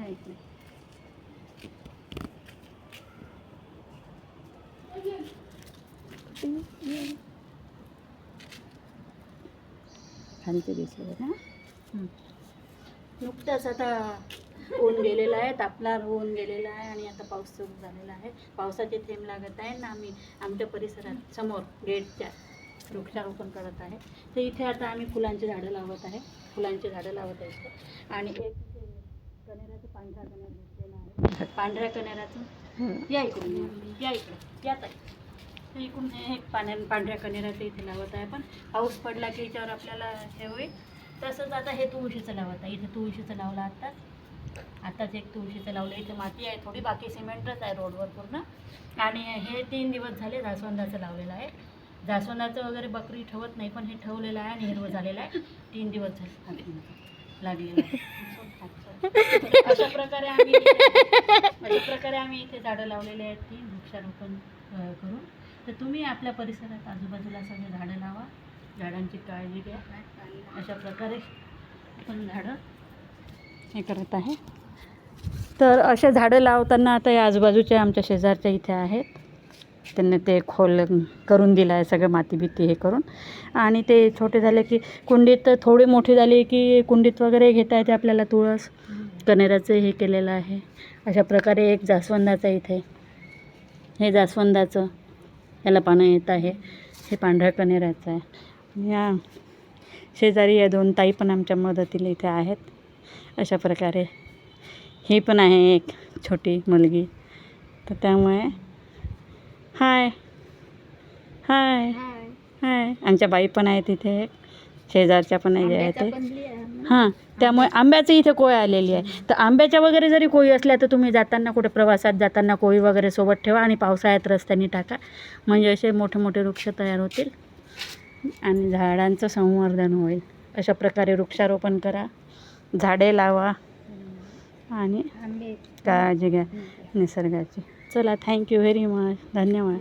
हा इकडे. खालचे दिसले बघा. नुकताच आता ऊन गेलेला आहे, तापला ऊन गेलेला आहे आणि आता पाऊस सुरू झालेला आहे. पावसाचे थेंब लागत आहे ना. आम्ही आमच्या परिसरात समोर गेटच्या वृक्षारोपण करत आहे. तर इथे आता आम्ही फुलांची झाडं लावत आहे. फुलांची झाडं लावत आहे इथे. आणि एक इथे कण्हेराचं पांढरा कण्हेर दिसलेला आहे. पांढऱ्या कण्हेराचं या इकडून या इकडे यात आहे. तर इकडून हे पांढऱ्या कण्हेराचं इथे लावत आहे. पण पाऊस पडला की याच्यावर आपल्याला हे होईल. तसंच आता हे तुळशीचं लावत आहे. इथे तुळशीचं लावलं आत्ताच एक तुळशीचं लावलं. इथे माती आहे थोडी, बाकी सिमेंटच आहे रोडवर पूर्ण. आणि हे 3 दिवस झाले जास्वंदाचं लावलेलं आहे. जास्वंदाचं वगैरे बकरी ठेवत नाही, पण हे ठेवलेलं आहे आणि हिरवं झालेलं आहे. 3 दिवस झाले लागलेलं आहे. अशा प्रकारे आम्ही इथे झाडं लावलेले आहेत. 3 वृक्षारोपण करून. तर तुम्ही आपल्या परिसरात आजूबाजूला सगळे झाडं लावा, झाडांची काळजी घ्या. अशा प्रकारे आपण झाडं हे करत आहे. तर असे झाडं लावताना आता या आजूबाजूच्या आमच्या शेजारच्या इथे आहेत, त्यांनी ते खोल करून दिलं आहे सगळं माती बिती हे करून. आणि ते छोटे झाले की कुंडीत, थोडे मोठे झाले की कुंडीत वगैरे घेता येते आपल्याला. तुळस कण्हेराचं हे केलेलं आहे. अशा प्रकारे एक जास्वंदाचं इथे, हे जास्वंदाचं याला पानं येत आहे. हे पांढऱ्या कण्हेराचं आहे. या शेजारी या 2 ताई पण आमच्या मदतीला इथे आहेत. अशा प्रकारे ही पण आहे एक छोटी मुलगी. तर त्यामुळे हाय हाय हाय आमच्या बाई पण आहेत इथे, एक शेजारच्या पण आहेत. हां, त्यामुळे आंब्याचं इथे कोय आलेली आहे. तर आंब्याच्या वगैरे जरी कोळी असल्या तर तुम्ही जाताना कुठे प्रवासात जाताना कोळी वगैरे सोबत ठेवा आणि पावसाळ्यात रस्त्याने टाका. म्हणजे असे मोठे मोठे वृक्ष तयार होतील आणि झाडांचं संवर्धन होईल. अशा प्रकारे वृक्षारोपण करा, झाडे लावा आणि काळजी घ्या निसर्गाची. चला, थँक्यू व्हेरी मच. धन्यवाद.